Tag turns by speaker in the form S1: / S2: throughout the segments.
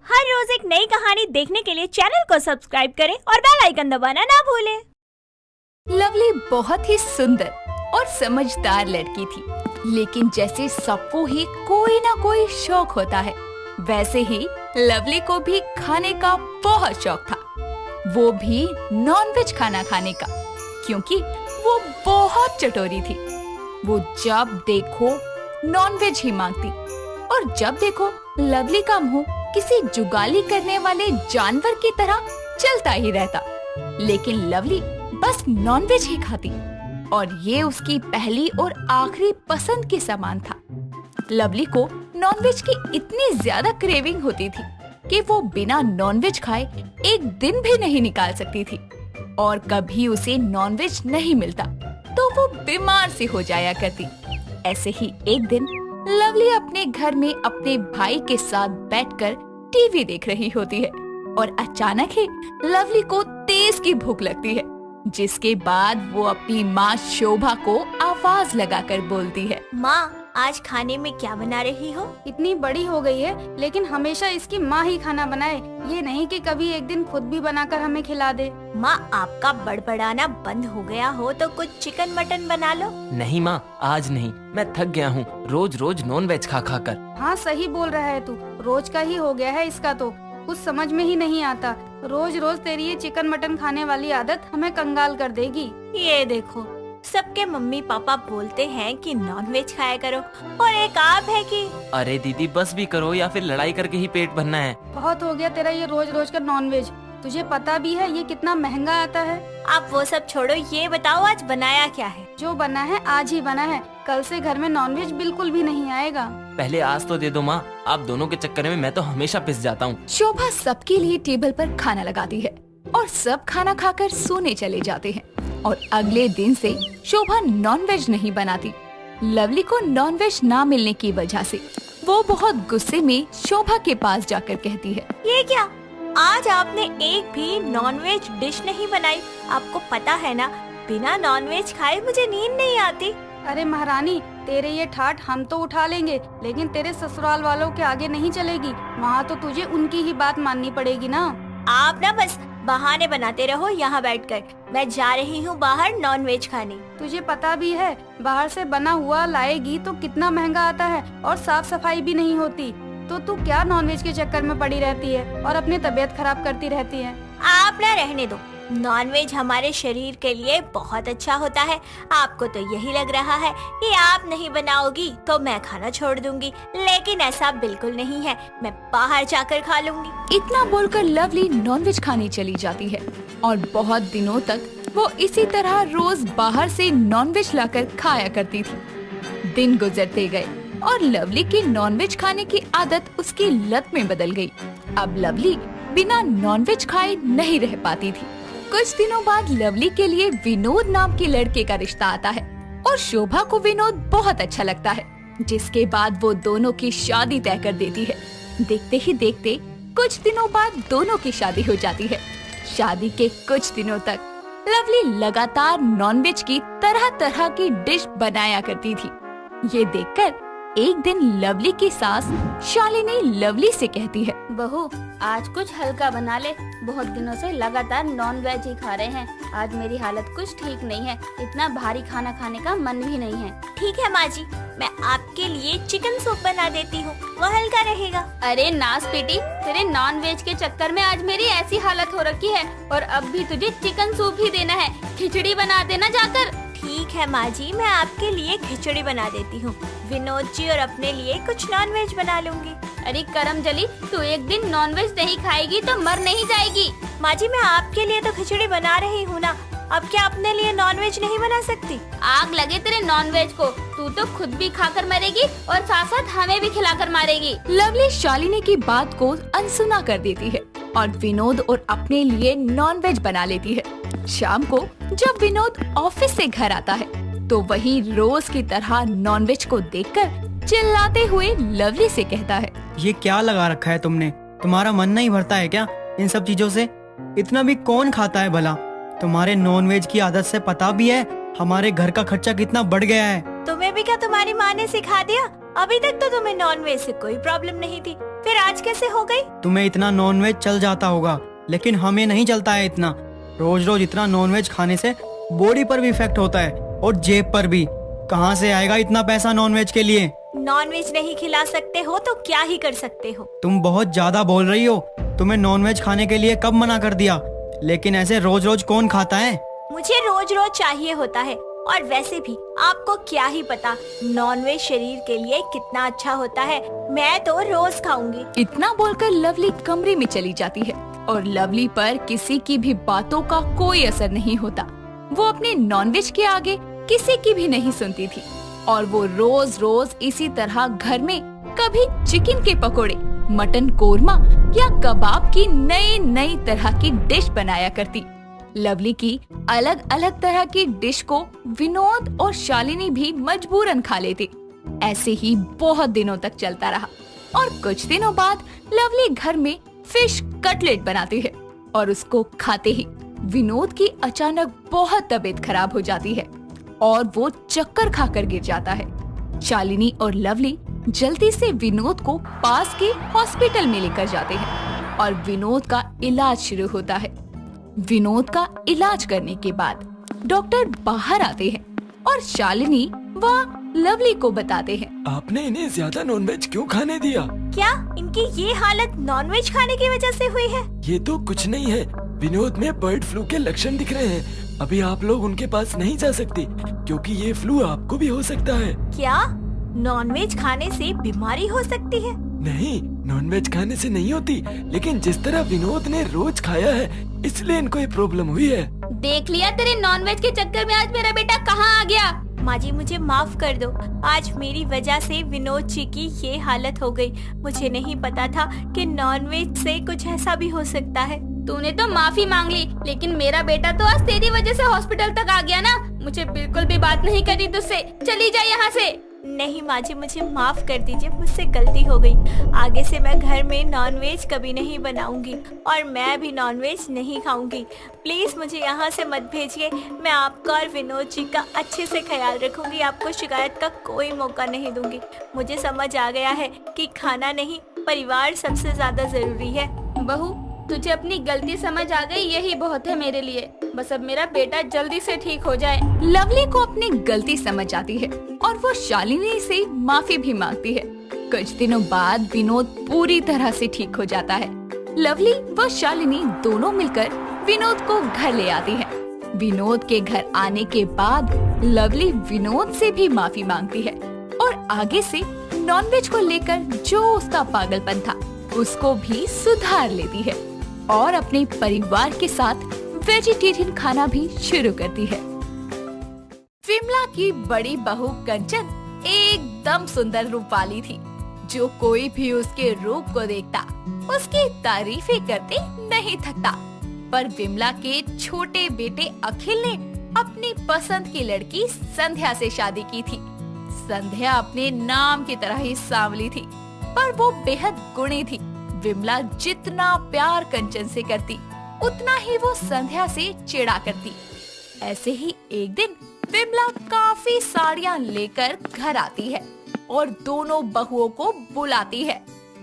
S1: हर रोज एक नई कहानी देखने के लिए चैनल को सब्सक्राइब करें और बेल आइकन दबाना ना भूलें।
S2: लवली बहुत ही सुंदर और समझदार लड़की थी, लेकिन जैसे सबको ही कोई ना कोई शौक होता है, वैसे ही लवली को भी खाने का बहुत शौक था। वो भी नॉनवेज खाना खाने का, क्योंकि वो बहुत चटोरी थी। वो जब देखो नॉनवेज ही मांगती और जब देखो लवली का मुंह किसी जुगाली करने वाले जानवर की तरह चलता ही रहता। लेकिन लवली बस नॉनवेज ही खाती और ये उसकी पहली और आखिरी पसंद के समान था। लवली को नॉनवेज की इतनी ज्यादा क्रेविंग होती थी कि वो बिना नॉनवेज खाए एक दिन भी नहीं निकाल सकती थी, और कभी उसे नॉनवेज नहीं मिलता तो वो बीमार सी हो जाया करती। ऐसे ही एक दिन लवली अपने घर में अपने भाई के साथ बैठकर टीवी देख रही होती है और अचानक ही लवली को तेज की भूख लगती है, जिसके बाद वो अपनी माँ शोभा को आवाज लगाकर बोलती है,
S1: माँ आज खाने में क्या बना रही हो?
S3: इतनी बड़ी हो गई है लेकिन हमेशा इसकी माँ ही खाना बनाए, ये नहीं कि कभी एक दिन खुद भी बनाकर हमें खिला दे।
S1: माँ आपका बड़बड़ाना बंद हो गया हो तो कुछ चिकन मटन बना लो।
S4: नहीं माँ, आज नहीं, मैं थक गया हूँ रोज रोज नॉन वेज खा खा कर।
S3: हाँ सही बोल रहा है तू, रोज का ही हो गया है इसका तो कुछ समझ में ही नहीं आता। रोज रोज तेरी ये चिकन मटन खाने वाली आदत हमें कंगाल कर देगी।
S1: ये देखो, सबके मम्मी पापा बोलते हैं कि नॉनवेज खाया करो और एक आप है कि
S4: अरे दीदी बस भी करो, या फिर लड़ाई करके ही पेट भरना है।
S3: बहुत हो गया तेरा ये रोज रोज का नॉनवेज। तुझे पता भी है ये कितना महंगा आता है।
S1: आप वो सब छोड़ो, ये बताओ आज बनाया क्या है?
S3: जो बना है आज ही बना है, कल से घर में नॉनवेज बिल्कुल भी नहीं आएगा।
S4: पहले आज तो दे दो माँ, आप दोनों के चक्कर में मैं तो हमेशा पिस जाता हूँ।
S2: शोभा सबके लिए टेबल पर खाना लगाती है और सब खाना खाकर सोने चले जाते हैं। और अगले दिन से शोभा नॉनवेज नहीं बनाती। लवली को नॉनवेज ना मिलने की वजह से वो बहुत गुस्से में शोभा के पास जाकर कहती है,
S1: ये क्या, आज आपने एक भी नॉनवेज डिश नहीं बनाई? आपको पता है ना, बिना नॉनवेज खाए मुझे नींद नहीं आती।
S3: अरे महारानी, तेरे ये ठाठ हम तो उठा लेंगे, लेकिन तेरे ससुराल वालों के आगे नहीं चलेगी। वहाँ तो तुझे उनकी ही बात माननी पड़ेगी ना।
S1: आप ना बस बहाने बनाते रहो यहाँ बैठकर। मैं जा रही हूँ बाहर नॉनवेज खाने।
S3: तुझे पता भी है बाहर से बना हुआ लाएगी तो कितना महंगा आता है और साफ सफाई भी नहीं होती। तो तू क्या नॉनवेज के चक्कर में पड़ी रहती है और अपनी तबीयत खराब करती रहती है।
S1: आप ना रहने दो, नॉनवेज हमारे शरीर के लिए बहुत अच्छा होता है। आपको तो यही लग रहा है कि आप नहीं बनाओगी तो मैं खाना छोड़ दूंगी, लेकिन ऐसा बिल्कुल नहीं है। मैं बाहर जाकर खा लूंगी।
S2: इतना बोलकर लवली नॉनवेज खाने चली जाती है और बहुत दिनों तक वो इसी तरह रोज बाहर से नॉनवेज लाकर खाया करती थी। दिन गुजरते गए और लवली की नॉनवेज खाने की आदत उसकी लत में बदल गई। अब लवली बिना नॉनवेज खाए नहीं रह पाती थी। कुछ दिनों बाद लवली के लिए विनोद नाम के लड़के का रिश्ता आता है और शोभा को विनोद बहुत अच्छा लगता है, जिसके बाद वो दोनों की शादी तय कर देती है। देखते ही देखते कुछ दिनों बाद दोनों की शादी हो जाती है। शादी के कुछ दिनों तक लवली लगातार नॉनवेज की तरह तरह की डिश बनाया करती थी। ये देखकर एक दिन लवली की सास शालिनी लवली से कहती है,
S3: बहू आज कुछ हल्का बना ले, बहुत दिनों से लगातार नॉन वेज ही खा रहे हैं। आज मेरी हालत कुछ ठीक नहीं है, इतना भारी खाना खाने का मन भी नहीं है।
S1: ठीक है माँ जी, मैं आपके लिए चिकन सूप बना देती हूँ, वो हल्का रहेगा।
S3: अरे नास बेटी, तेरे नॉन वेज के चक्कर में आज मेरी ऐसी हालत हो रखी है और अब भी तुझे चिकन सूप ही देना है। खिचड़ी बना देना जाकर।
S1: ठीक है माँ जी, मैं आपके लिए खिचड़ी बना देती हूँ। विनोद जी और अपने लिए कुछ नॉनवेज बना लूंगी।
S3: अरे करम जली, तू एक दिन नॉनवेज नहीं खाएगी तो मर नहीं जाएगी।
S1: माँ जी मैं आपके लिए तो खिचड़ी बना रही हूँ ना, अब क्या अपने लिए नॉनवेज नहीं बना सकती?
S3: आग लगे तेरे नॉनवेज को, तू तो खुद भी खाकर मरेगी और साथ साथ हमें भी खिलाकर मारेगी।
S2: लवली शालिनी की बात को अनसुना कर देती है और विनोद और अपने लिए नॉनवेज बना लेती है। शाम को जब विनोद ऑफिस से घर आता है तो वही रोज की तरह नॉनवेज को देखकर चिल्लाते हुए लवली से कहता है,
S5: ये क्या लगा रखा है तुमने? तुम्हारा मन नहीं भरता है क्या इन सब चीजों से? इतना भी कौन खाता है भला? तुम्हारे नॉनवेज की आदत से पता भी है हमारे घर का खर्चा कितना बढ़ गया है।
S1: तुम्हें भी क्या तुम्हारी माँ ने सिखा दिया? अभी तक तो तुम्हें नॉनवेज से कोई प्रॉब्लम नहीं थी, फिर आज कैसे हो गई?
S5: तुम्हें इतना नॉनवेज चल जाता होगा, लेकिन हमें नहीं चलता है इतना। रोज रोज इतना नॉनवेज खाने से बॉडी पर भी इफेक्ट होता है और जेब पर भी। कहाँ से आएगा इतना पैसा नॉनवेज के लिए?
S1: नॉनवेज नहीं खिला सकते हो तो क्या ही कर सकते हो।
S5: तुम बहुत ज्यादा बोल रही हो। तुम्हें नॉनवेज खाने के लिए कब मना कर दिया? लेकिन ऐसे रोज रोज कौन खाता है?
S1: मुझे रोज रोज चाहिए होता है, और वैसे भी आपको क्या ही पता नॉनवेज शरीर के लिए कितना अच्छा होता है। मैं तो रोज खाऊंगी।
S2: इतना बोलकर लवली कमरे में चली जाती है और लवली पर किसी की भी बातों का कोई असर नहीं होता। वो अपने नॉनवेज के आगे किसी की भी नहीं सुनती थी और वो रोज रोज इसी तरह घर में कभी चिकन के पकोड़े, मटन कोरमा या कबाब की नई नई तरह की डिश बनाया करती। लवली की अलग अलग तरह की डिश को विनोद और शालिनी भी मजबूरन खा लेते। ऐसे ही बहुत दिनों तक चलता रहा और कुछ दिनों बाद लवली घर में फिश कटलेट बनाती है और उसको खाते ही विनोद की अचानक बहुत तबीयत खराब हो जाती है और वो चक्कर खाकर गिर जाता है। शालिनी और लवली जल्दी से विनोद को पास के हॉस्पिटल में लेकर जाते हैं और विनोद का इलाज शुरू होता है। विनोद का इलाज करने के बाद डॉक्टर बाहर आते हैं और शालिनी व लवली को बताते हैं,
S4: आपने इन्हें ज्यादा नॉनवेज क्यों खाने दिया?
S1: क्या इनकी ये हालत नॉनवेज खाने की वजह से हुई है?
S4: ये तो कुछ नहीं है, विनोद में बर्ड फ्लू के लक्षण दिख रहे हैं। अभी आप लोग उनके पास नहीं जा सकती क्योंकि ये फ्लू आपको भी हो सकता है।
S1: क्या नॉनवेज खाने से बीमारी हो सकती है?
S4: नहीं, नॉनवेज खाने से नहीं होती, लेकिन जिस तरह विनोद ने रोज खाया है इसलिए इनको ये प्रॉब्लम हुई है।
S3: देख लिया, तेरे नॉनवेज के चक्कर में आज मेरा बेटा कहाँ आ गया।
S1: माँ जी मुझे माफ कर दो, आज मेरी वजह से विनोद जी की ये हालत हो गई। मुझे नहीं पता था कि नॉनवेज से कुछ ऐसा भी हो सकता है।
S3: तूने तो माफी मांग ली, लेकिन मेरा बेटा तो आज तेरी वजह से हॉस्पिटल तक आ गया ना। मुझे बिल्कुल भी बात नहीं करनी तुझसे, चली जा यहाँ से।
S1: नहीं माँ जी, मुझे माफ कर दीजिए, मुझसे गलती हो गई। आगे से मैं घर में नॉनवेज कभी नहीं बनाऊंगी और मैं भी नॉनवेज नहीं खाऊंगी। प्लीज मुझे यहाँ से मत भेजिए। मैं आपका और विनोद जी का अच्छे से ख्याल रखूंगी। आपको शिकायत का कोई मौका नहीं दूंगी। मुझे समझ आ गया है कि खाना नहीं, परिवार सबसे ज्यादा जरूरी है।
S3: बहू, तुझे अपनी गलती समझ आ गई, यही बहुत है मेरे लिए। बस अब मेरा बेटा जल्दी से ठीक हो जाए।
S2: लवली को अपनी गलती समझ आती है और वो शालिनी से माफी भी मांगती है। कुछ दिनों बाद विनोद पूरी तरह से ठीक हो जाता है। लवली व शालिनी दोनों मिलकर विनोद को घर ले आती हैं। विनोद के घर आने के बाद लवली विनोद से भी माफी मांगती है और आगे से नॉनवेज को लेकर जो उसका पागलपन था उसको भी सुधार लेती है और अपने परिवार के साथ वेजिटेरियन खाना भी शुरू करती है। विमला की बड़ी बहू कंचन एकदम सुंदर रूप वाली थी। जो कोई भी उसके रूप को देखता उसकी तारीफें करते नहीं थकता। पर विमला के छोटे बेटे अखिल ने अपनी पसंद की लड़की संध्या से शादी की थी। संध्या अपने नाम की तरह ही सांवली थी, पर वो बेहद गुणी थी। विमला जितना प्यार कंचन से करती उतना ही वो संध्या से चिढ़ा करती। ऐसे ही एक दिन विमला काफी साड़ियाँ लेकर घर आती है और दोनों बहुओं को बुलाती है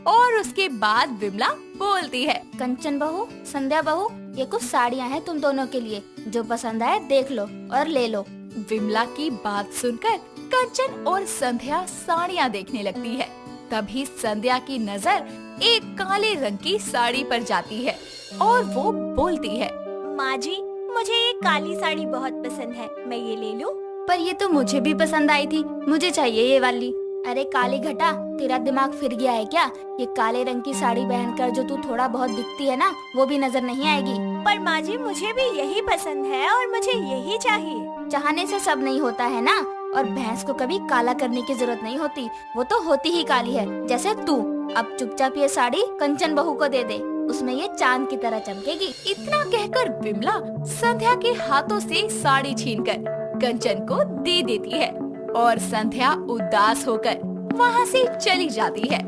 S2: और उसके बाद विमला बोलती है,
S6: कंचन बहू, संध्या बहू, ये कुछ साड़ियाँ हैं तुम दोनों के लिए। जो पसंद आए देख लो और ले लो।
S2: विमला की बात सुनकर कंचन और संध्या साड़ियाँ देखने लगती है। तभी संध्या की नजर एक काले रंग की साड़ी पर जाती है और वो बोलती है,
S1: माँ जी मुझे ये काली साड़ी बहुत पसंद है, मैं ये ले लूं?
S6: पर ये तो मुझे भी पसंद आई थी, मुझे चाहिए ये वाली। अरे काली घटा, तेरा दिमाग फिर गया है क्या? ये काले रंग की साड़ी पहनकर जो तू थोड़ा बहुत दिखती है ना, वो भी नजर नहीं आएगी।
S1: पर माँ जी मुझे भी यही पसंद है और मुझे यही चाहिए।
S6: चाहने से सब नहीं होता है ना, और भैंस को कभी काला करने की जरूरत नहीं होती, वो तो होती ही काली है, जैसे तू। अब चुपचाप ये साड़ी कंचन बहू को दे दे, उसमें ये चांद की तरह चमकेगी।
S2: इतना कहकर विमला संध्या के हाथों से साड़ी छीनकर कंचन को दे देती है और संध्या उदास होकर वहाँ से चली जाती है।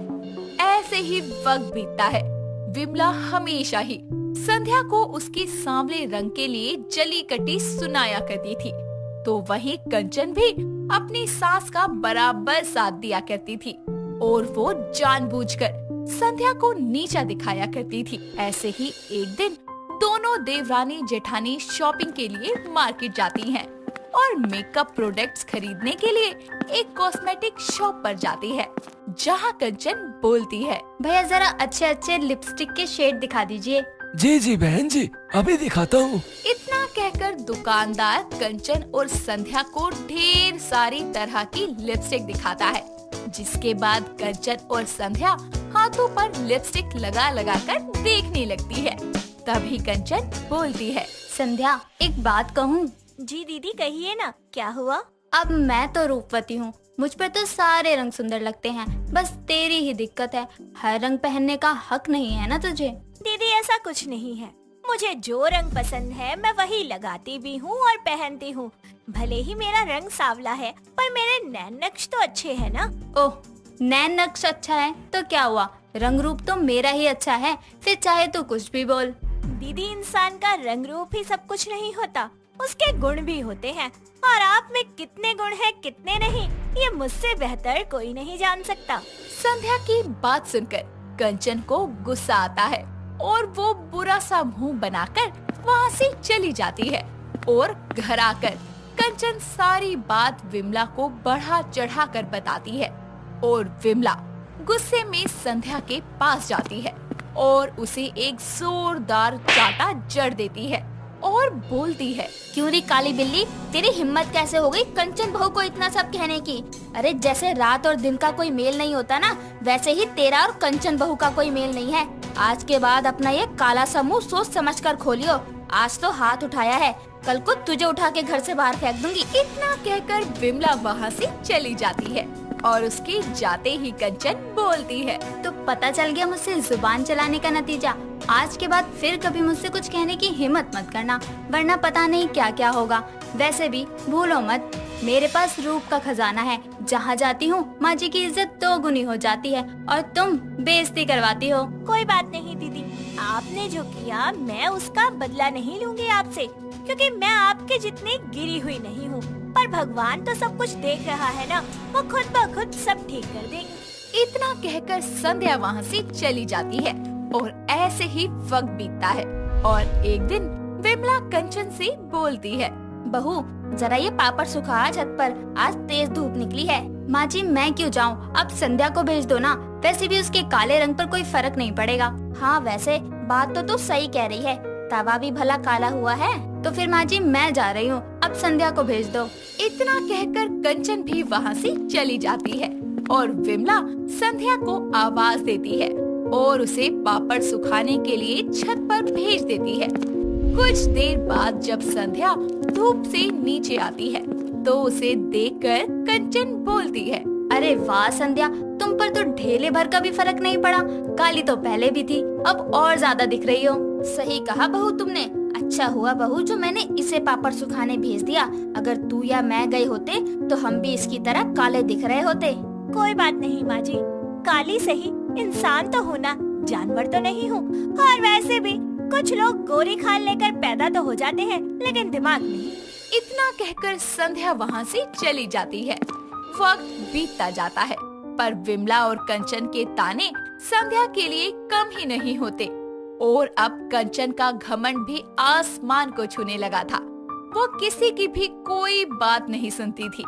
S2: ऐसे ही वक्त बीतता है। विमला हमेशा ही संध्या को उसके सांवले रंग के लिए जली कटी सुनाया करती थी, तो वहीं कंचन भी अपनी सास का बराबर साथ दिया करती थी और वो जानबूझकर संध्या को नीचा दिखाया करती थी। ऐसे ही एक दिन दोनों देवरानी जेठानी शॉपिंग के लिए मार्केट जाती हैं और मेकअप प्रोडक्ट्स खरीदने के लिए एक कॉस्मेटिक शॉप पर जाती है, जहां कंचन बोलती है,
S6: भैया जरा अच्छे अच्छे लिपस्टिक के शेड दिखा दीजिए।
S4: जी जी बहन जी, अभी दिखाता हूँ।
S2: इतना कहकर दुकानदार कंचन और संध्या को ढेर सारी तरह की लिपस्टिक दिखाता है, जिसके बाद कंचन और संध्या हाथों पर लिपस्टिक लगा लगा कर देखने लगती है। तभी कंचन बोलती है,
S6: संध्या एक बात कहूँ?
S1: जी दीदी कहिए ना, क्या हुआ?
S6: अब मैं तो रूपवती हूँ, मुझ पर तो सारे रंग सुंदर लगते हैं, बस तेरी ही दिक्कत है, हर रंग पहनने का हक नहीं है ना तुझे।
S1: दीदी ऐसा कुछ नहीं है, मुझे जो रंग पसंद है मैं वही लगाती भी हूँ और पहनती हूँ। भले ही मेरा रंग सांवला है, पर मेरे नैन नक्श तो अच्छे हैं ना।
S6: ओह, नैन नक्श अच्छा है तो क्या हुआ, रंग रूप तो मेरा ही अच्छा है, फिर चाहे तो कुछ भी बोल।
S1: दीदी इंसान का रंग रूप ही सब कुछ नहीं होता, उसके गुण भी होते हैं, और आप में कितने गुण हैं कितने नहीं, ये मुझसे बेहतर कोई नहीं जान सकता।
S2: संध्या की बात सुनकर कंचन को गुस्सा आता है और वो बुरा सा मुंह बनाकर वहाँ से चली जाती है। और घर आकर कंचन सारी बात विमला को बढ़ा चढ़ा कर बताती है और विमला गुस्से में संध्या के पास जाती है और उसे एक जोरदार चाटा जड़ देती है और बोलती है,
S6: क्यों री काली बिल्ली, तेरी हिम्मत कैसे हो गई कंचन बहू को इतना सब कहने की? अरे जैसे रात और दिन का कोई मेल नहीं होता ना, वैसे ही तेरा और कंचन बहू का कोई मेल नहीं है। आज के बाद अपना ये काला सा मुंह सोच समझ कर खोलियो। आज तो हाथ उठाया है, कल को तुझे उठा के घर से बाहर फेंक दूंगी।
S2: इतना कहकर विमला वहाँ से चली जाती है और उसके जाते ही कंचन बोलती है,
S6: तो पता चल गया मुझसे जुबान चलाने का नतीजा। आज के बाद फिर कभी मुझसे कुछ कहने की हिम्मत मत करना, वरना पता नहीं क्या क्या होगा। वैसे भी भूलो मत, मेरे पास रूप का खजाना है, जहाँ जाती हूँ माँ जी की इज्जत 2 गुनी हो जाती है और तुम बेइज्जती करवाती हो।
S1: कोई बात नहीं दीदी, आपने जो किया मैं उसका बदला नहीं लूंगी आपसे, क्योंकि मैं आपके जितनी गिरी हुई नहीं हूँ। पर भगवान तो सब कुछ देख रहा है ना, वो खुद ब खुद सब ठीक कर देंगे।
S2: इतना कहकर संध्या वहाँ से चली जाती है और ऐसे ही वक्त बीतता है। और एक दिन विमला कंचन से बोलती है,
S6: बहू जरा ये पापड़ सुखा छत पर, आज तेज धूप निकली है। माँ जी मैं क्यों जाऊँ, अब संध्या को भेज दो ना, वैसे भी उसके काले रंग पर कोई फर्क नहीं पड़ेगा। हाँ वैसे बात तो तू सही कह रही है, तवा भी भला काला हुआ है। तो फिर माँ जी मैं जा रही हूँ, अब संध्या को भेज दो।
S2: इतना कहकर कंचन भी वहाँ से चली जाती है और विमला संध्या को आवाज देती है और उसे पापड़ सुखाने के लिए छत पर भेज देती है। कुछ देर बाद जब संध्या धूप से नीचे आती है तो उसे देखकर कंचन बोलती है,
S6: अरे वाह संध्या, तुम पर तो ढेले भर का भी फर्क नहीं पड़ा, काली तो पहले भी थी, अब और ज्यादा दिख रही हो। सही कहा बहू तुमने, अच्छा हुआ बहू जो मैंने इसे पापड़ सुखाने भेज दिया, अगर तू या मैं गए होते तो हम भी इसकी तरह काले दिख रहे होते।
S1: कोई बात नहीं माँ जी, काली सही, इंसान तो हूँ ना, जानवर तो नहीं हूँ। और वैसे भी कुछ लोग गोरी खाल लेकर पैदा तो हो जाते हैं, लेकिन दिमाग नहीं।
S2: इतना कहकर संध्या वहाँ से चली जाती है। वक्त बीतता जाता है, पर विमला और कंचन के ताने संध्या के लिए कम ही नहीं होते और अब कंचन का घमंड भी आसमान को छूने लगा था। वो किसी की भी कोई बात नहीं सुनती थी।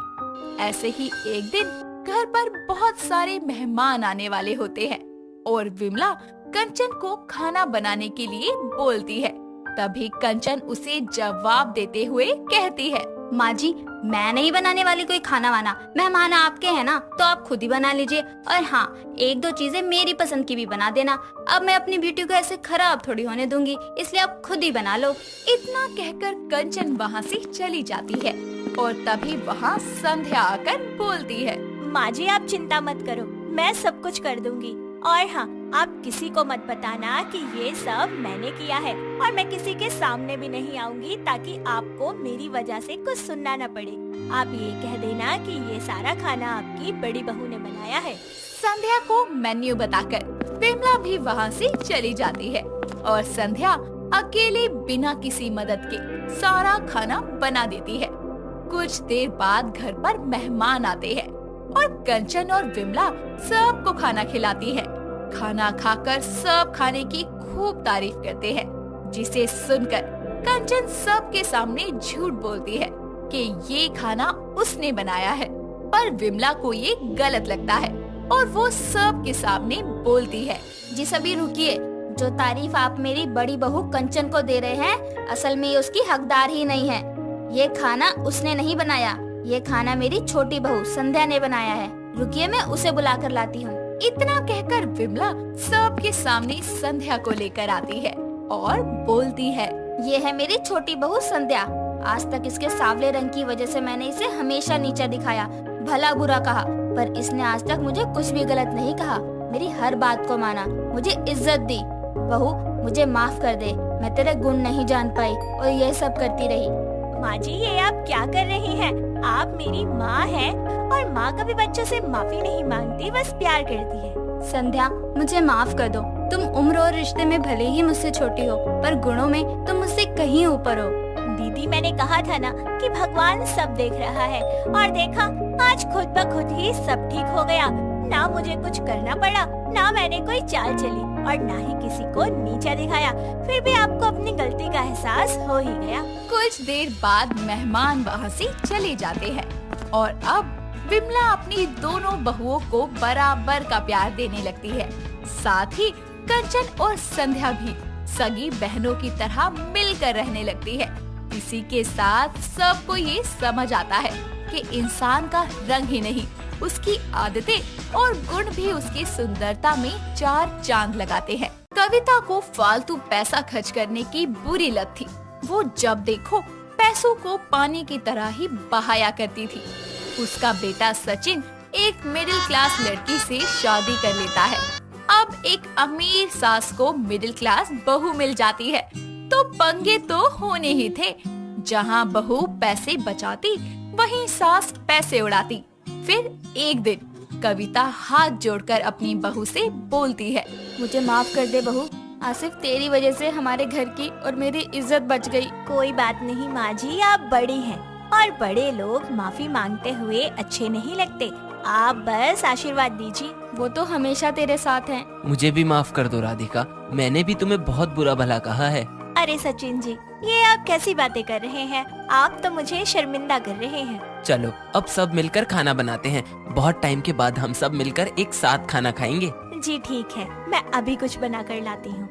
S2: ऐसे ही एक दिन घर पर बहुत सारे मेहमान आने वाले होते हैं और विमला कंचन को खाना बनाने के लिए बोलती है। तभी कंचन उसे जवाब देते हुए कहती है,
S6: माँ जी मैं नहीं बनाने वाली कोई खाना वाना, मेहमान आपके हैं ना तो आप खुद ही बना लीजिए, और हाँ 1-2 चीजें मेरी पसंद की भी बना देना। अब मैं अपनी ब्यूटी को ऐसे खराब थोड़ी होने दूंगी, इसलिए आप खुद ही बना लो।
S2: इतना कहकर कंचन वहाँ से चली जाती है और तभी वहाँ संध्या आकर बोलती है,
S1: माँ जी आप चिंता मत करो, मैं सब कुछ कर दूंगी। और हाँ, आप किसी को मत बताना कि ये सब मैंने किया है, और मैं किसी के सामने भी नहीं आऊंगी ताकि आपको मेरी वजह से कुछ सुनना न पड़े। आप ये कह देना कि ये सारा खाना आपकी बड़ी बहू ने बनाया है।
S2: संध्या को मेन्यू बताकर विमला भी वहाँ से चली जाती है और संध्या अकेले बिना किसी मदद के सारा खाना बना देती है। कुछ देर बाद घर पर मेहमान आते हैं और कंचन और विमला सबको खाना खिलाती है। खाना खाकर सब खाने की खूब तारीफ करते हैं, जिसे सुनकर कंचन सबके सामने झूठ बोलती है कि ये खाना उसने बनाया है। पर विमला को ये गलत लगता है और वो सबके सामने बोलती है।
S6: जी सभी रुकिए, जो तारीफ आप मेरी बड़ी बहू कंचन को दे रहे हैं, असल में ये उसकी हकदार ही नहीं है। ये खाना उसने नहीं बनाया, ये खाना मेरी छोटी बहू संध्या ने बनाया है। रुकिए, मैं उसे बुला कर लाती हूँ।
S2: इतना कहकर विमला सबके सामने संध्या को लेकर आती है और बोलती है,
S6: ये है मेरी छोटी बहू संध्या। आज तक इसके सांवले रंग की वजह से मैंने इसे हमेशा नीचा दिखाया, भला बुरा कहा, पर इसने आज तक मुझे कुछ भी गलत नहीं कहा। मेरी हर बात को माना, मुझे इज्जत दी। बहू, मुझे माफ कर दे, मैं तेरे गुण नहीं जान पाई और ये सब करती रही।
S1: माँ जी, ये आप क्या कर रही हैं? आप मेरी माँ हैं और माँ कभी बच्चों से माफी नहीं मांगती, बस प्यार करती है।
S3: संध्या, मुझे माफ कर दो। तुम उम्र और रिश्ते में भले ही मुझसे छोटी हो, पर गुणों में तुम मुझसे कहीं ऊपर हो।
S1: दीदी, मैंने कहा था ना कि भगवान सब देख रहा है, और देखा, आज खुद ब खुद ही सब ठीक हो गया। ना मुझे कुछ करना पड़ा, ना मैंने कोई चाल चली और ना ही किसी को नीचा दिखाया। फिर भी आपको अपनी गलती का एहसास हो ही गया।
S2: कुछ देर बाद मेहमान वहाँ से चले जाते हैं और अब विमला अपनी दोनों बहुओं को बराबर का प्यार देने लगती है। साथ ही कंचन और संध्या भी सगी बहनों की तरह मिलकर रहने लगती है। इसी के साथ सबको ये समझ आता है कि इंसान का रंग ही नहीं, उसकी आदतें और गुण भी उसकी सुंदरता में चार चांद लगाते हैं। कविता को फालतू पैसा खर्च करने की बुरी लत थी। वो जब देखो पैसों को पानी की तरह ही बहाया करती थी। उसका बेटा सचिन एक मिडिल क्लास लड़की से शादी कर लेता है। अब एक अमीर सास को मिडिल क्लास बहू मिल जाती है, तो पंगे तो होने ही थे। जहाँ बहू पैसे बचाती, वहीं सास पैसे उड़ाती। फिर एक दिन कविता हाथ जोड़कर अपनी बहू से बोलती है,
S6: मुझे माफ कर दे बहू, आज सिर्फ तेरी वजह से हमारे घर की और मेरी इज्जत बच गई।
S1: कोई बात नहीं माँ जी, आप बड़ी हैं और बड़े लोग माफी मांगते हुए अच्छे नहीं लगते। आप बस आशीर्वाद दीजिए।
S6: वो तो हमेशा तेरे साथ हैं।
S7: मुझे भी माफ कर दो राधिका, मैंने भी तुम्हें बहुत बुरा भला कहा है।
S1: अरे सचिन जी, ये आप कैसी बातें कर रहे हैं? आप तो मुझे शर्मिंदा कर रहे हैं।
S7: चलो अब सब मिलकर खाना बनाते हैं। बहुत टाइम के बाद हम सब मिलकर एक साथ खाना खाएंगे।
S1: जी ठीक है, मैं अभी कुछ बना कर लाती हूँ।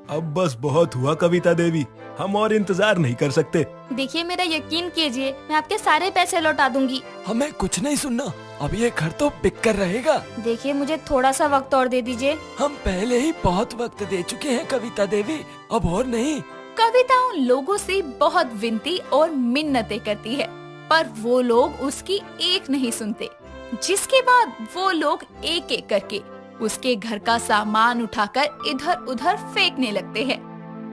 S8: अब बस बहुत हुआ कविता देवी, हम और इंतजार नहीं कर सकते।
S6: देखिए, मेरा यकीन कीजिए, मैं आपके सारे पैसे लौटा दूंगी।
S4: हमें कुछ नहीं सुनना, अब ये घर तो बिक कर रहेगा।
S6: देखिए, मुझे थोड़ा सा वक्त और दे दीजिए।
S4: हम पहले ही बहुत वक्त दे चुके हैं कविता देवी, अब और नहीं।
S2: कविता उन लोगों से बहुत विनती और मिन्नतें करती है, पर वो लोग उसकी एक नहीं सुनते। जिसके बाद वो लोग एक एक करके उसके घर का सामान उठाकर इधर उधर फेंकने लगते हैं।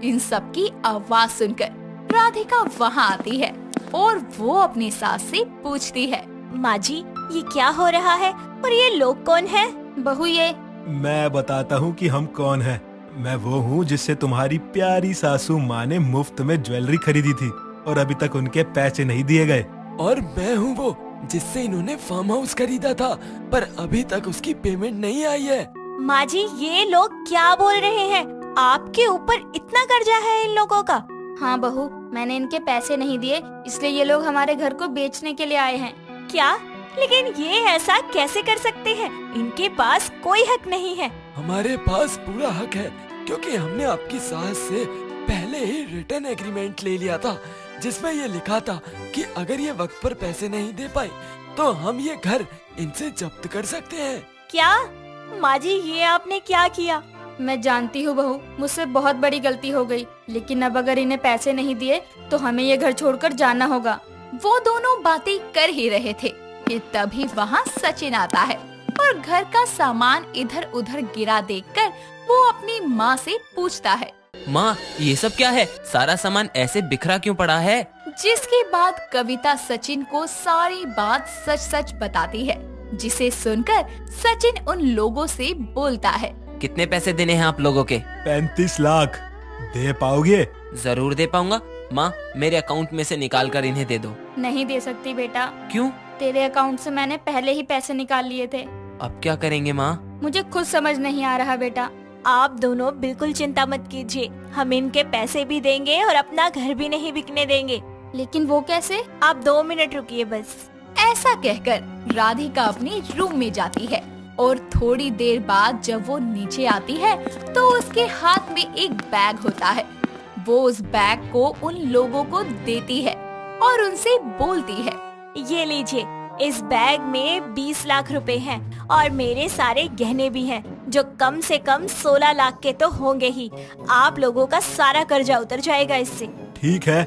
S2: इन सब की आवाज सुनकर राधिका वहाँ आती है और वो अपनी सास से पूछती है,
S1: माँ जी, ये क्या हो रहा है और ये लोग कौन है?
S6: बहू, ये
S8: मैं बताता हूँ कि हम कौन हैं। मैं वो हूँ जिससे तुम्हारी प्यारी सासू माँ ने मुफ्त में ज्वेलरी खरीदी थी और अभी तक उनके पैसे नहीं दिए गए।
S4: और मैं हूँ वो जिससे इन्होंने फार्म हाउस खरीदा था, पर अभी तक उसकी पेमेंट नहीं आई है।
S1: माँ जी, ये लोग क्या बोल रहे हैं? आपके ऊपर इतना कर्जा है इन लोगों का?
S6: हाँ बहू, मैंने इनके पैसे नहीं दिए, इसलिए ये लोग हमारे घर को बेचने के लिए आए हैं।
S1: क्या? लेकिन ये ऐसा कैसे कर सकते हैं? इनके पास कोई हक नहीं है।
S4: हमारे पास पूरा हक है, क्योंकि हमने आपकी सास से पहले ही रिटर्न एग्रीमेंट ले लिया था, जिसमें ये लिखा था कि अगर ये वक्त पर पैसे नहीं दे पाए तो हम ये घर इनसे जब्त कर सकते हैं।
S1: क्या? माँ जी, ये आपने क्या किया?
S6: मैं जानती हूँ बहू, मुझसे बहुत बड़ी गलती हो गई, लेकिन अब अगर इन्हें पैसे नहीं दिए तो हमें ये घर छोड़कर जाना होगा।
S2: वो दोनों बातें कर ही रहे थे कि तभी वहाँ सचिन आता है और घर का सामान इधर उधर गिरा देखकर वो अपनी माँ से पूछता है,
S7: माँ, ये सब क्या है? सारा सामान ऐसे बिखरा क्यों पड़ा है?
S2: जिसके बाद कविता सचिन को सारी बात सच सच बताती है, जिसे सुनकर सचिन उन लोगों से बोलता है,
S7: कितने पैसे देने हैं आप लोगों के?
S8: 35 लाख दे पाओगे?
S7: जरूर दे पाऊंगा माँ, मेरे अकाउंट में से निकाल कर इन्हें दे दो।
S6: नहीं दे सकती बेटा।
S7: क्यों?
S6: तेरे अकाउंट से मैंने पहले ही पैसे निकाल लिए थे।
S7: अब क्या करेंगे माँ?
S6: मुझे खुद समझ नहीं आ रहा बेटा।
S1: आप दोनों बिल्कुल चिंता मत कीजिए, हम इनके पैसे भी देंगे और अपना घर भी नहीं बिकने देंगे।
S6: लेकिन वो कैसे?
S1: आप 2 मिनट रुकिए बस।
S2: ऐसा कहकर राधिका अपने रूम में जाती है और थोड़ी देर बाद जब वो नीचे आती है तो उसके हाथ में एक बैग होता है। वो उस बैग को उन लोगों को देती है और उनसे बोलती है,
S1: ये लीजिए, इस बैग में 20 लाख रुपए हैं और मेरे सारे गहने भी हैं, जो कम से कम 16 लाख के तो होंगे ही। आप लोगों का सारा कर्जा उतर जाएगा इससे।
S8: ठीक है,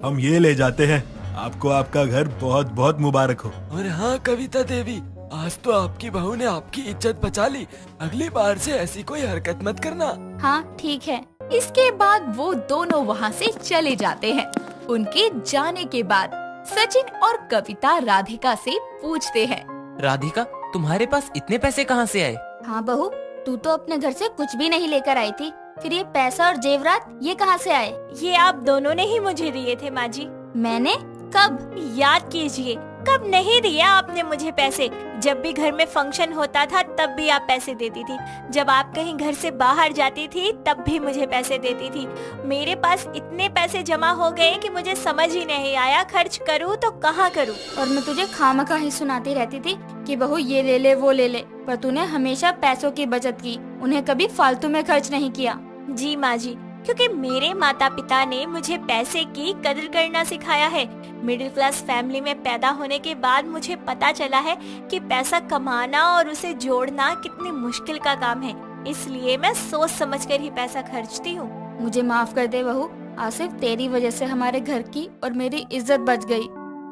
S8: हम ये ले जाते हैं। आपको आपका घर बहुत बहुत मुबारक हो।
S4: और हाँ कविता देवी, आज तो आपकी बहू ने आपकी इज्जत बचा ली। अगली बार से ऐसी कोई हरकत मत करना।
S6: हाँ ठीक है।
S2: इसके बाद वो दोनों वहाँ से चले जाते हैं। उनके जाने के बाद सचिन और कविता राधिका से पूछते हैं,
S7: राधिका, तुम्हारे पास इतने पैसे कहाँ से आए?
S6: हाँ बहू, तू तो अपने घर से कुछ भी नहीं लेकर आई थी, फिर ये पैसा और जेवरात ये कहाँ से आए?
S1: ये आप दोनों ने ही मुझे दिए थे माँ जी।
S6: मैंने? कब?
S1: याद कीजिए, कब नहीं दिया आपने मुझे पैसे? जब भी घर में फंक्शन होता था तब भी आप पैसे देती थी, जब आप कहीं घर से बाहर जाती थी तब भी मुझे पैसे देती थी। मेरे पास इतने पैसे जमा हो गए कि मुझे समझ ही नहीं आया खर्च करूँ तो कहाँ करूँ।
S6: और मैं तुझे खामखा ही सुनाती रहती थी कि बहू ये ले ले वो ले ले, पर तूने हमेशा पैसों की बचत की, उन्हें कभी फालतू में खर्च नहीं किया।
S1: जी माँ जी, क्योंकि मेरे माता पिता ने मुझे पैसे की कदर करना सिखाया है। मिडिल क्लास फैमिली में पैदा होने के बाद मुझे पता चला है कि पैसा कमाना और उसे जोड़ना कितनी मुश्किल का काम है, इसलिए मैं सोच समझकर ही पैसा खर्चती हूँ।
S6: मुझे माफ कर दे बहू, आज सिर्फ तेरी वजह से हमारे घर की और मेरी इज्जत बच गई।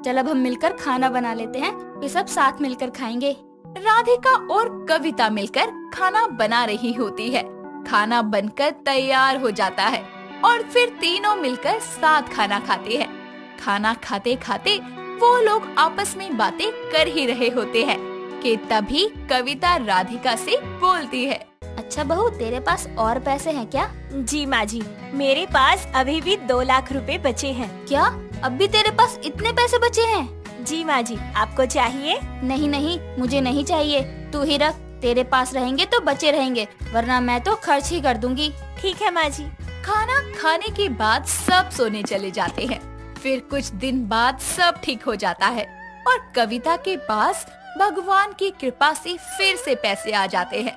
S6: चल अब हम मिलकर खाना बना लेते हैं, फिर सब साथ मिलकर खाएंगे।
S2: राधिका और कविता मिलकर खाना बना रही होती है। खाना बनकर तैयार हो जाता है और फिर तीनों मिलकर साथ खाना खाते हैं। खाना खाते खाते वो लोग आपस में बातें कर ही रहे होते हैं कि तभी कविता राधिका से बोलती है,
S6: अच्छा बहू, तेरे पास और पैसे हैं क्या?
S1: जी माँ जी, मेरे पास अभी भी 2 लाख रुपए बचे हैं।
S6: क्या अब भी तेरे पास इतने पैसे बचे हैं?
S1: जी माँ जी, आपको चाहिए?
S6: नहीं नहीं, मुझे नहीं चाहिए, तू ही रख। तेरे पास रहेंगे तो बचे रहेंगे, वरना मैं तो खर्च ही कर दूंगी।
S1: ठीक है माँ जी।
S2: खाना खाने के बाद सब सोने चले जाते हैं। फिर कुछ दिन बाद सब ठीक हो जाता है और कविता के पास भगवान की कृपा से फिर से पैसे आ जाते हैं।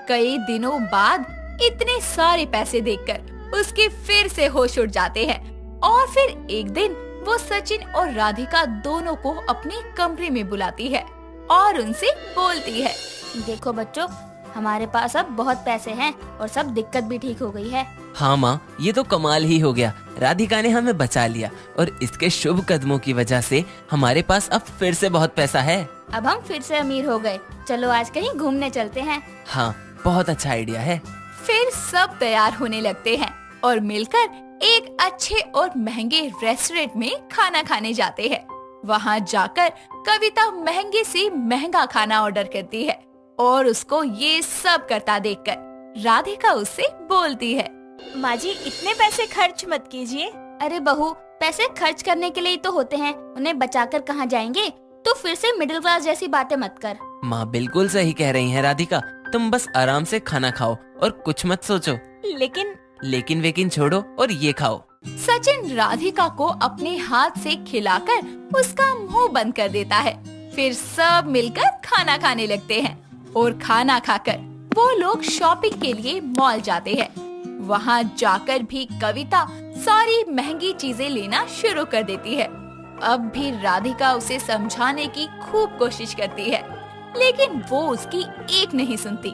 S2: कई दिनों बाद इतने सारे पैसे देखकर उसके फिर से होश उड़ जाते हैं और फिर एक दिन वो सचिन और राधिका दोनों को अपने कमरे में बुलाती है और उनसे बोलती है,
S6: देखो बच्चों, हमारे पास अब बहुत पैसे हैं और सब दिक्कत भी ठीक हो गई है।
S7: हाँ माँ, ये तो कमाल ही हो गया। राधिका ने हमें बचा लिया और इसके शुभ कदमों की वजह से हमारे पास अब फिर से बहुत पैसा है।
S6: अब हम फिर से अमीर हो गए। चलो आज कहीं घूमने चलते हैं।
S7: हाँ, बहुत अच्छा आइडिया है।
S2: फिर सब तैयार होने लगते हैं और मिलकर एक अच्छे और महंगे रेस्टोरेंट में खाना खाने जाते हैं। वहाँ जाकर कविता महंगे से महंगा खाना ऑर्डर करती है और उसको ये सब करता देखकर राधिका उससे बोलती है,
S1: माँ जी, इतने पैसे खर्च मत कीजिए।
S6: अरे बहू, पैसे खर्च करने के लिए ही तो होते हैं, उन्हें बचाकर कहाँ जाएंगे? तो फिर से मिडिल क्लास जैसी बातें मत कर।
S7: माँ बिल्कुल सही कह रही हैं राधिका, तुम बस आराम से खाना खाओ और कुछ मत सोचो। लेकिन वेकिन छोड़ो और ये खाओ।
S2: सचिन राधिका को अपने हाथ से खिलाकर उसका मुंह बंद कर देता है। फिर सब मिलकर खाना खाने लगते हैं और खाना खाकर वो लोग शॉपिंग के लिए मॉल जाते हैं। वहाँ जाकर भी कविता सारी महंगी चीजें लेना शुरू कर देती है। अब भी राधिका उसे समझाने की खूब कोशिश करती है, लेकिन वो उसकी एक नहीं सुनती।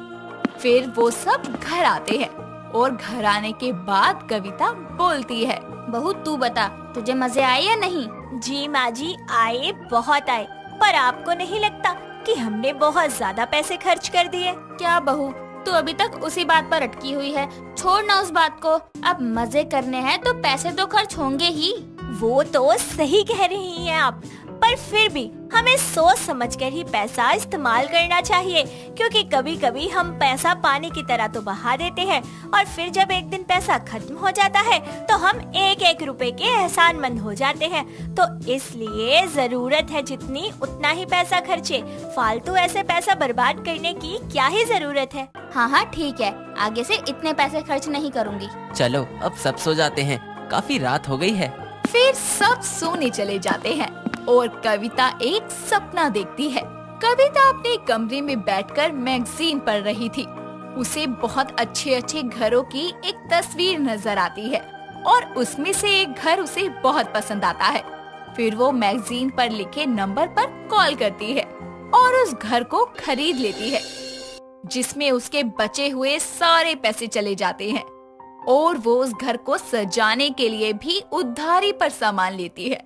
S2: फिर वो सब घर आते हैं और घर आने के बाद कविता बोलती है,
S6: बहू तू बता, तुझे मजे आए या नहीं?
S1: जी माँ जी, आए, बहुत आए। पर आपको नहीं लगता कि हमने बहुत ज्यादा पैसे खर्च कर दिए?
S6: क्या बहू, तू अभी तक उसी बात पर अटकी हुई है। छोड़ ना उस बात को। अब मजे करने हैं तो पैसे तो खर्च होंगे ही।
S1: वो तो सही कह रही हैं आप, पर फिर भी हमें सोच समझकर ही पैसा इस्तेमाल करना चाहिए, क्योंकि कभी कभी हम पैसा पानी की तरह तो बहा देते हैं और फिर जब एक दिन पैसा खत्म हो जाता है तो हम एक एक रुपए के एहसानमंद हो जाते हैं। तो इसलिए जरूरत है जितनी उतना ही पैसा खर्चे, फालतू ऐसे पैसा बर्बाद करने की क्या ही जरूरत है।
S6: हाँ ठीक है, आगे से इतने पैसे खर्च नहीं करूँगी।
S7: चलो अब सब सो जाते हैं, काफी रात हो गई है।
S2: फिर सब सोने चले जाते हैं और कविता एक सपना देखती है। कविता अपने कमरे में बैठकर मैगजीन पढ़ रही थी। उसे बहुत अच्छे अच्छे घरों की एक तस्वीर नजर आती है और उसमें से एक घर उसे बहुत पसंद आता है। फिर वो मैगजीन पर लिखे नंबर पर कॉल करती है और उस घर को खरीद लेती है, जिसमें उसके बचे हुए सारे पैसे चले जाते हैं और वो उस घर को सजाने के लिए भी उधारी पर सामान लेती है।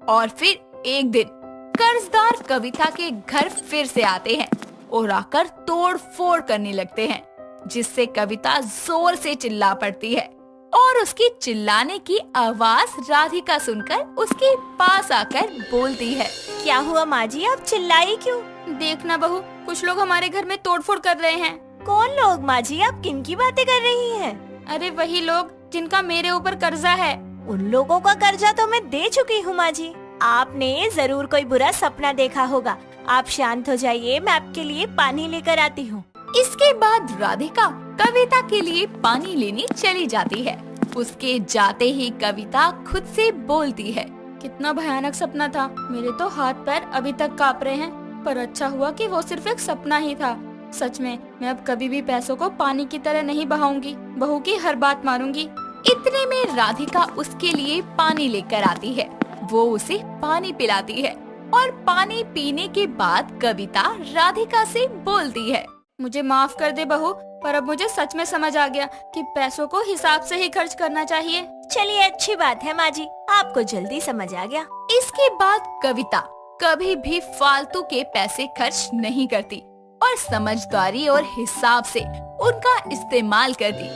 S2: और फिर एक दिन कर्जदार कविता के घर फिर से आते हैं और आकर तोड़ फोड़ करने लगते हैं, जिससे कविता जोर से चिल्ला पड़ती है और उसकी चिल्लाने की आवाज राधिका सुनकर उसके पास आकर बोलती है,
S1: क्या हुआ माँ जी, आप चिल्लाई क्यों?
S6: देखना बहू, कुछ लोग हमारे घर में तोड़फोड़ कर रहे हैं।
S1: कौन लोग माँ जी, आप किन की बातें कर रही हैं?
S6: अरे वही लोग जिनका मेरे ऊपर कर्जा है।
S1: उन लोगों का कर्जा तो मैं दे चुकी हूँ माँ जी। आपने जरूर कोई बुरा सपना देखा होगा। आप शांत हो जाइए, मैं आपके लिए पानी लेकर आती हूँ।
S2: इसके बाद राधिका कविता के लिए पानी लेने चली जाती है। उसके जाते ही कविता खुद से बोलती है,
S6: कितना भयानक सपना था, मेरे तो हाथ पैर अभी तक कांप रहे हैं। पर अच्छा हुआ कि वो सिर्फ एक सपना ही था। सच में मैं अब कभी भी पैसों को पानी की तरह नहीं बहाऊंगी, बहू की हर बात मानूंगी।
S2: इतने में राधिका उसके लिए पानी लेकर आती है। वो उसे पानी पिलाती है और पानी पीने के बाद कविता राधिका से बोलती है,
S6: मुझे माफ कर दे बहू, पर अब मुझे सच में समझ आ गया कि पैसों को हिसाब से ही खर्च करना चाहिए।
S1: चलिए अच्छी बात है माँ जी, आपको जल्दी समझ आ गया।
S2: इसके बाद कविता कभी भी फालतू के पैसे खर्च नहीं करती और समझदारी और हिसाब से उनका इस्तेमाल करती।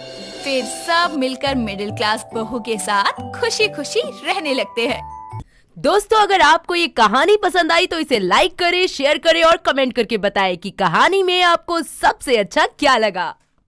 S2: फिर सब मिलकर मिडिल क्लास बहू के साथ खुशी खुशी रहने लगते हैं।
S9: दोस्तों, अगर आपको ये कहानी पसंद आई तो इसे लाइक करें, शेयर करें और कमेंट करके बताएं कि कहानी में आपको सबसे अच्छा क्या लगा।